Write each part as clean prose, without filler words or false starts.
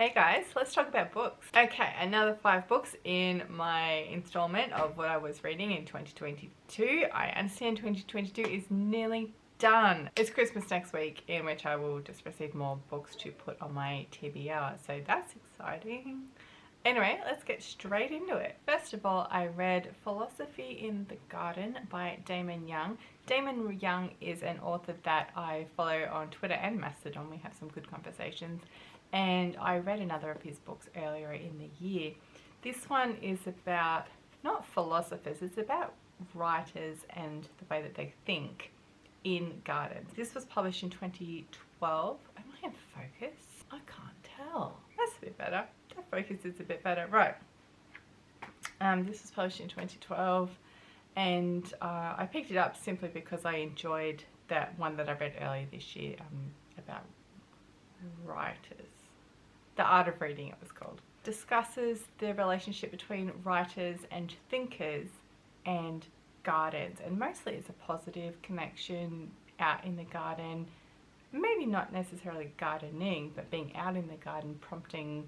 Hey guys, let's talk about books. Okay, another 5 books in my installment of what I was reading in 2022. I understand 2022 is nearly done. It's Christmas next week, in which I will just receive more books to put on my TBR, so that's exciting. Anyway, let's get straight into it. First of all, I read Philosophy in the Garden by Damon Young. Damon Young is an author that I follow on Twitter and Mastodon. We have some good conversations. And I read another of his books earlier in the year. This one is about, not philosophers, it's about writers and the way that they think in gardens. This was published in 2012. Am I in focus? I can't tell. That's a bit better. That focus is a bit better. Right. This was published in 2012 and I picked it up simply because I enjoyed that one that I read earlier this year about writers. The Art of Reading, it was called. Discusses the relationship between writers and thinkers and gardens, and mostly it's a positive connection out in the garden, maybe not necessarily gardening, but being out in the garden, prompting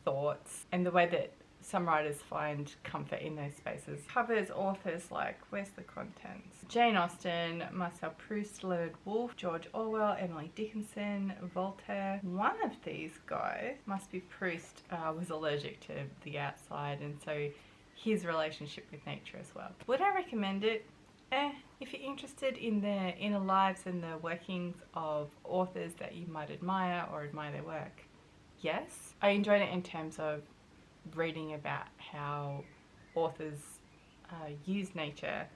thoughts, and the way that some writers find comfort in those spaces. Covers authors like, where's the contents? Jane Austen, Marcel Proust, Leonard Woolf, George Orwell, Emily Dickinson, Voltaire. One of these guys, must be Proust, was allergic to the outside, and so his relationship with nature as well. Would I recommend it? If you're interested in the inner lives and the workings of authors that you might admire or admire their work, yes. I enjoyed it in terms of reading about how authors use nature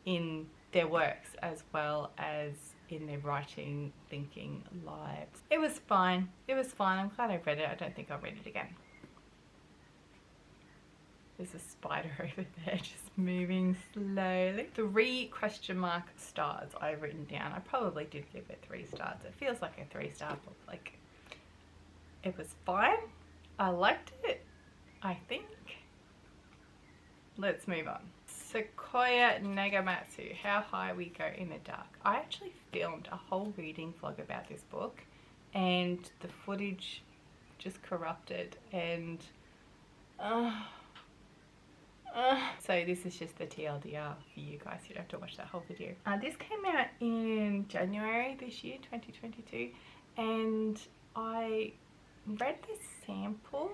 in their works as well as in their writing, thinking lives. It was fine. It was fine. I'm glad I read it. I don't think I'll read it again. There's a spider over there just moving slowly. 3 question mark stars I've written down. I probably did give it 3 stars. It feels like a 3-star book. Like, it was fine. I liked it, I think. Let's move on. Sequoia, Nagamatsu, How High We Go in the Dark. I actually filmed a whole reading vlog about this book and the footage just corrupted and so this is just the TLDR for you guys. You don't have to watch that whole video. This came out in January this year, 2022, and I read the sample.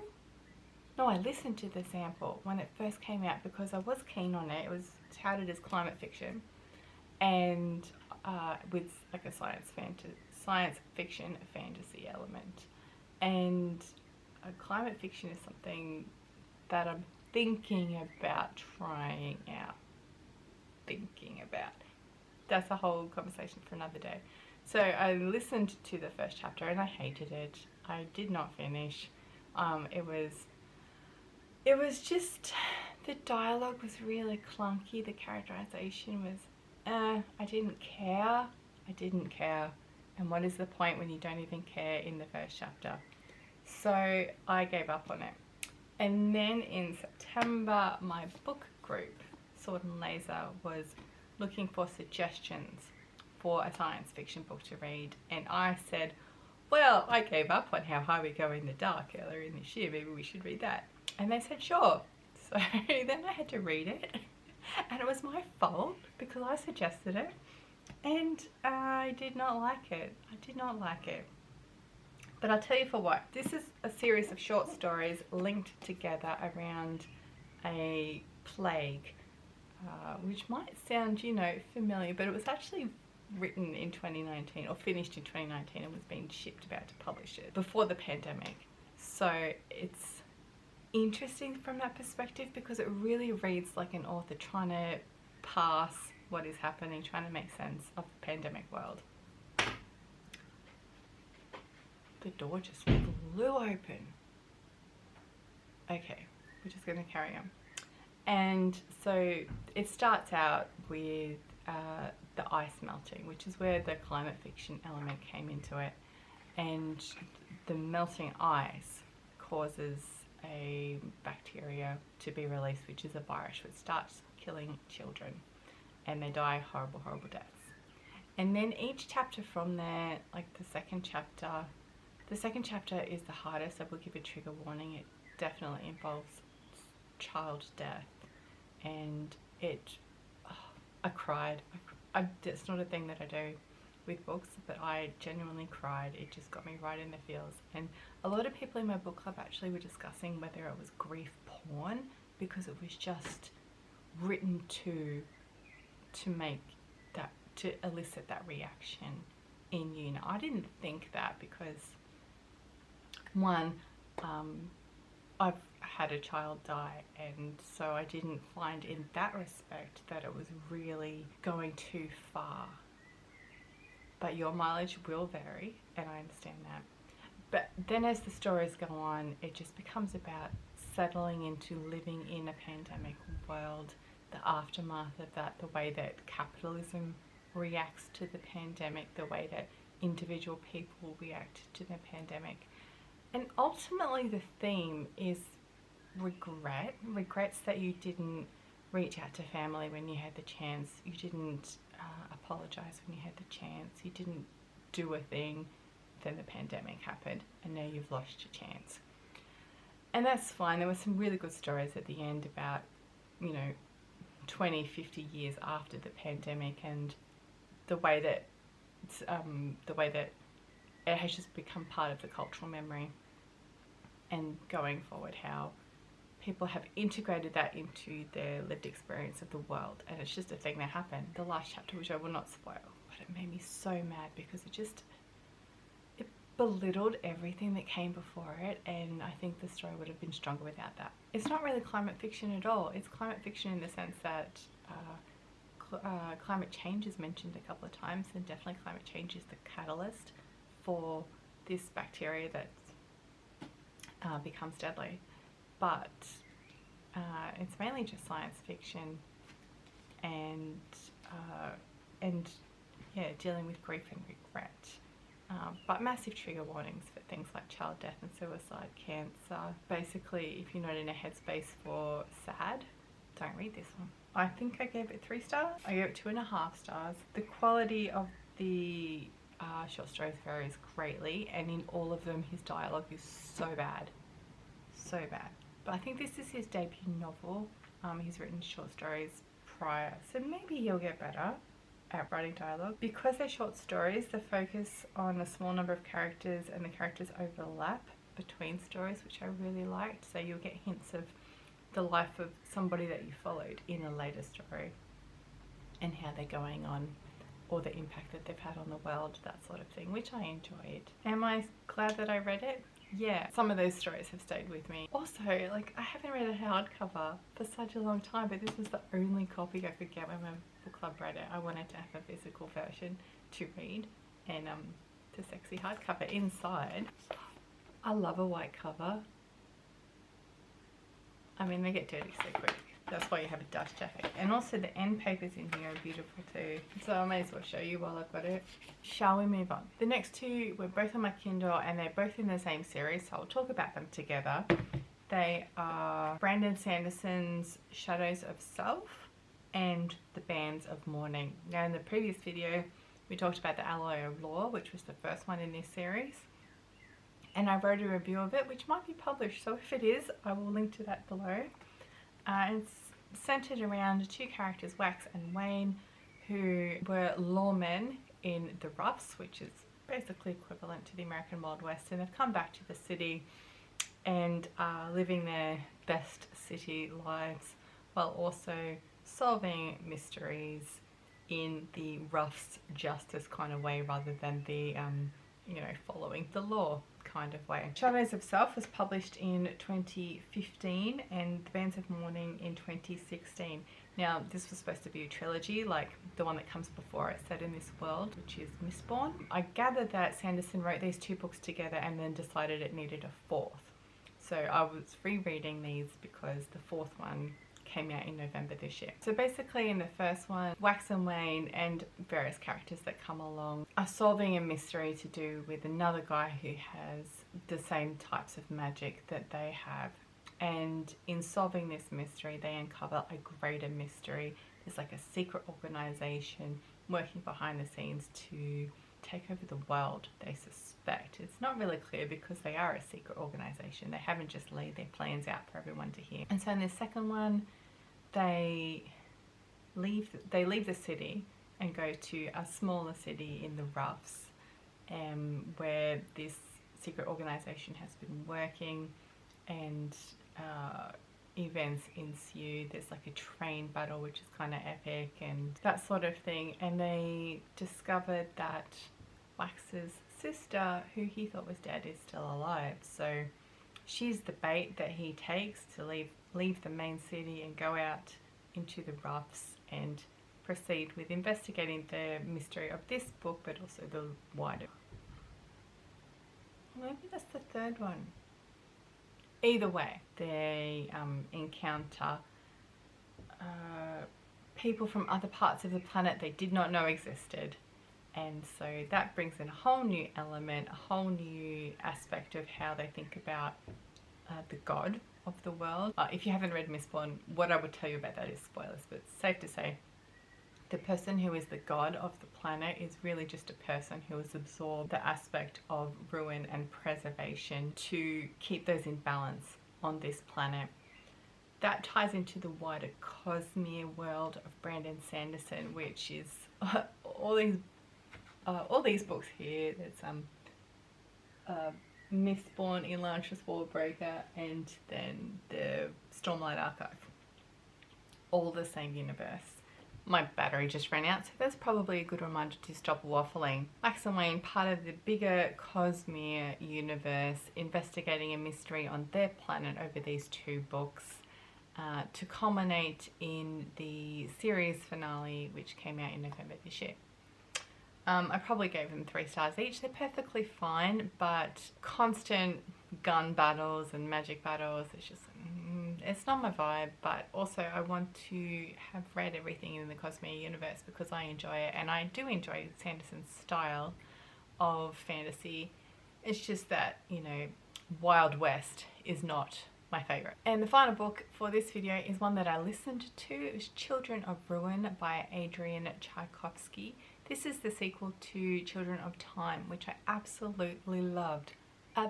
No, I listened to the sample when it first came out because I was keen on it. It was touted as climate fiction and with like a science fiction fantasy element. And climate fiction is something that I'm thinking about trying out. That's a whole conversation for another day. So I listened to the first chapter and I hated it. I did not finish. It was just, the dialogue was really clunky. The characterization was, I didn't care. And what is the point when you don't even care in the first chapter? So I gave up on it. And then in September, my book group, Sword and Laser, was looking for suggestions for a science fiction book to read. And I said, well, I gave up on How High We Go in the Dark earlier in this year. Maybe we should read that. And they said, sure. So then I had to read it. And it was my fault because I suggested it. And I did not like it. But I'll tell you for what. This is a series of short stories linked together around a plague, which might sound, you know, familiar, but it was actually written in 2019 or finished in 2019 and was being shipped about to publish it before the pandemic. So it's interesting from that perspective because it really reads like an author trying to pass what is happening, trying to make sense of the pandemic world. The door just flew open. Okay, we're just going to carry on. And so it starts out with the ice melting, which is where the climate fiction element came into it. And the melting ice causes a bacteria to be released, which is a virus which starts killing children. And they die horrible, horrible deaths. And then each chapter from there, like the second chapter, The second chapter is the hardest. I will give a trigger warning. It definitely involves child death, and I cried. It's not a thing that I do with books, but I genuinely cried. It just got me right in the feels. And a lot of people in my book club actually were discussing whether it was grief porn, because it was just written to make that, to elicit that reaction in you. Now, I didn't think that because, one, I've had a child die, and so I didn't find in that respect that it was really going too far. But your mileage will vary, and I understand that. But then as the stories go on, it just becomes about settling into living in a pandemic world, the aftermath of that, the way that capitalism reacts to the pandemic, the way that individual people react to the pandemic. And ultimately the theme is regret. Regrets that you didn't reach out to family when you had the chance. You didn't apologize when you had the chance. You didn't do a thing. Then the pandemic happened and now you've lost your chance. And that's fine. There were some really good stories at the end about, you know, 20, 50 years after the pandemic, and the way that it has just become part of the cultural memory, and going forward how people have integrated that into their lived experience of the world, and it's just a thing that happened. The last chapter, which I will not spoil, but it made me so mad because it belittled everything that came before it, and I think the story would have been stronger without that. It's not really climate fiction at all. It's climate fiction in the sense that climate change is mentioned a couple of times, and definitely climate change is the catalyst for this bacteria that becomes deadly. But it's mainly just science fiction, and yeah, dealing with grief and regret. But massive trigger warnings for things like child death and suicide, cancer. Basically, if you're not in a headspace for sad, don't read this one. I think I gave it 3 stars. I gave it 2.5 stars. The quality of the short stories varies greatly, and in all of them his dialogue is so bad. So bad. But I think this is his debut novel. He's written short stories prior, so maybe he'll get better at writing dialogue. Because they're short stories, the focus on a small number of characters, and the characters overlap between stories, which I really liked. So you'll get hints of the life of somebody that you followed in a later story, and how they're going on, or the impact that they've had on the world, that sort of thing, which I enjoyed. Am I glad that I read it? Yeah, some of those stories have stayed with me. Also, like, I haven't read a hardcover for such a long time, but this was the only copy I could get when my book club read it. I wanted to have a physical version to read, and the sexy hardcover inside. I love a white cover. I mean, they get dirty so quick. That's why you have a dust jacket. And also the end papers in here are beautiful too. So I may as well show you while I've got it. Shall we move on? The next two were both on my Kindle, and they're both in the same series, so I'll talk about them together. They are Brandon Sanderson's Shadows of Self and The Bands of Mourning. Now, in the previous video, we talked about The Alloy of Law, which was the first one in this series. And I wrote a review of it, which might be published, so if it is, I will link to that below. It's centered around 2 characters, Wax and Wayne, who were lawmen in the Roughs, which is basically equivalent to the American Wild West, and they've come back to the city and are living their best city lives while also solving mysteries in the Roughs justice kind of way, rather than the you know, following the law kind of way. Shadows of Self was published in 2015 and The Bands of Mourning in 2016. Now, this was supposed to be a trilogy, like the one that comes before it, set in this world, which is Mistborn. I gathered that Sanderson wrote these 2 books together and then decided it needed a 4th. So I was rereading these because the 4th one came out in November this year. So basically in the first one, Wax and Wayne and various characters that come along are solving a mystery to do with another guy who has the same types of magic that they have. And in solving this mystery, they uncover a greater mystery. There's like a secret organization working behind the scenes to take over the world, they suspect. It's not really clear because they are a secret organisation. They haven't just laid their plans out for everyone to hear. And so in the second one, they leave the city and go to a smaller city in the Roughs, where this secret organisation has been working, and events ensue. There's like a train battle which is kind of epic and that sort of thing, and they discovered that Wax's sister, who he thought was dead, is still alive. So she's the bait that he takes to leave the main city and go out into the Roughs and proceed with investigating the mystery of this book, but also the wider. Maybe that's the third one. Either way, they encounter people from other parts of the planet they did not know existed, and so that brings in a whole new element, a whole new aspect of how they think about the god of the world. If you haven't read Mistborn, what I would tell you about that is spoilers, but it's safe to say the person who is the god of the planet is really just a person who has absorbed the aspect of ruin and preservation to keep those in balance on this planet. That ties into the wider Cosmere world of Brandon Sanderson, which is all these books here. There's Mistborn, Elantris Warbreaker, and then the Stormlight Archive. All the same universe. My battery just ran out, so that's probably a good reminder to stop waffling. Max and Wayne, part of the bigger Cosmere universe, investigating a mystery on their planet over these two books, to culminate in the series finale, which came out in November this year. I probably gave them 3 stars each. They're perfectly fine, but constant gun battles and magic battles, it's just, it's not my vibe. But also I want to have read everything in the Cosmere universe because I enjoy it, and I do enjoy Sanderson's style of fantasy. It's just that, you know, Wild West is not my favourite. And the final book for this video is one that I listened to. It was Children of Ruin by Adrian Tchaikovsky. This is the sequel to Children of Time, which I absolutely loved a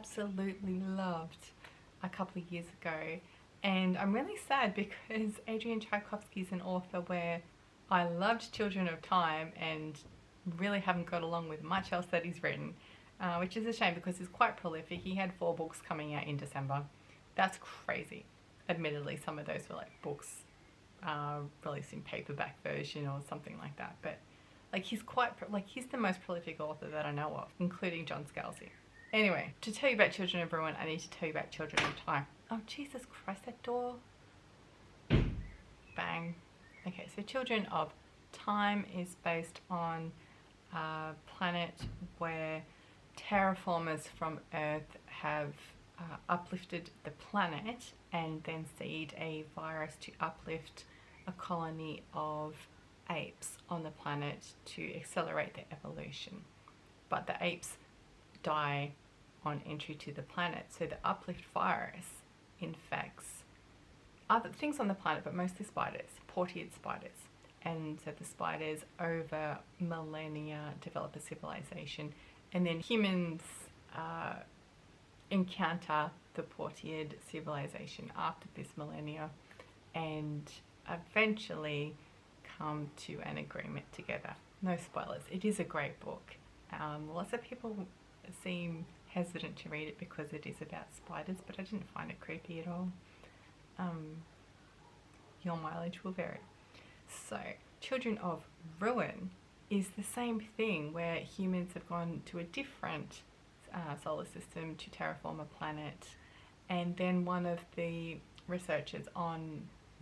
couple of years ago. And I'm really sad because Adrian Tchaikovsky is an author where I loved Children of Time and really haven't got along with much else that he's written, which is a shame because he's quite prolific. He had 4 books coming out in December. That's crazy. Admittedly, some of those were like books released in paperback version or something like that, but like he's the most prolific author that I know of, including John Scalzi. Anyway, to tell you about Children of Ruin, I need to tell you about Children of Time. Oh, Jesus Christ, that door. Bang. Okay, so Children of Time is based on a planet where terraformers from Earth have uplifted the planet and then seed a virus to uplift a colony of apes on the planet to accelerate their evolution. But the apes die on entry to the planet, so the uplift virus infects other things on the planet, but mostly spiders, portiered spiders. And so the spiders over millennia develop a civilization, and then humans encounter the portiered civilization after this millennia and eventually come to an agreement together. No spoilers. It is a great book. Lots of people seem hesitant to read it because it is about spiders, but I didn't find it creepy at all. Your mileage will vary. So, Children of Ruin is the same thing where humans have gone to a different solar system to terraform a planet, and then one of the researchers on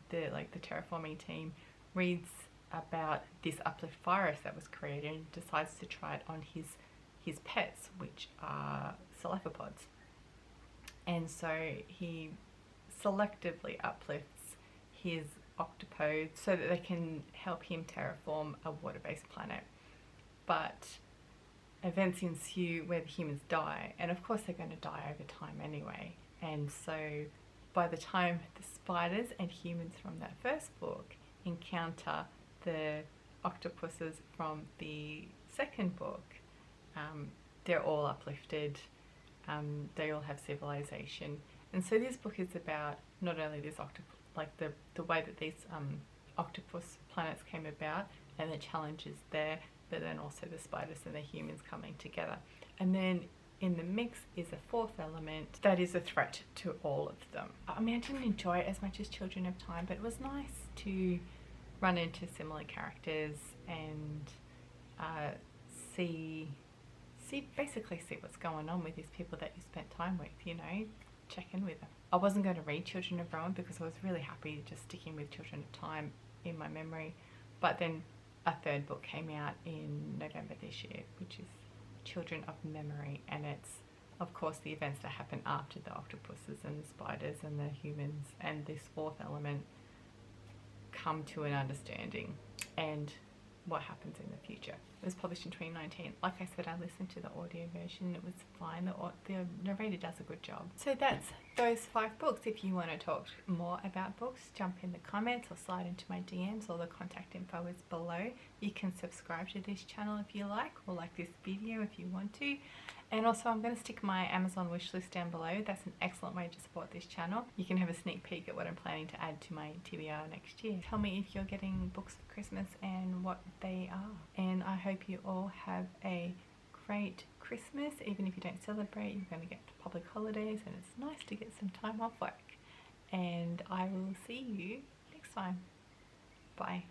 the terraforming team reads about this uplift virus that was created and decides to try it on his pets, which are cephalopods. And so he selectively uplifts his octopodes so that they can help him terraform a water-based planet. But events ensue where the humans die, and of course they're going to die over time anyway. And so by the time the spiders and humans from that first book encounter the octopuses from the second book, they're all uplifted. They all have civilization. And so this book is about not only this octopus, like the way that these octopus planets came about and the challenges there, but then also the spiders and the humans coming together. And then in the mix is a fourth element that is a threat to all of them. I mean, I didn't enjoy it as much as Children of Time, but it was nice to run into similar characters and basically see what's going on with these people that you spent time with, you know, check in with them. I wasn't going to read Children of Rowan because I was really happy just sticking with Children of Time in my memory, but then a third book came out in November this year, which is Children of Memory, and it's of course the events that happen after the octopuses and the spiders and the humans and this fourth element come to an understanding and what happens in the future. It was published in 2019. Like I said, I listened to the audio version. It was fine. The narrator does a good job. So that's those 5 books. If you want to talk more about books, jump in the comments or slide into my DMs. All the contact info is below. You can subscribe to this channel if you like, or like this video if you want to. And also I'm going to stick my Amazon wishlist down below. That's an excellent way to support this channel. You can have a sneak peek at what I'm planning to add to my TBR next year. Tell me if you're getting books for Christmas and what they are. And I hope you all have a great Christmas. Even if you don't celebrate, you're going to get public holidays and it's nice to get some time off work. And I will see you next time. Bye.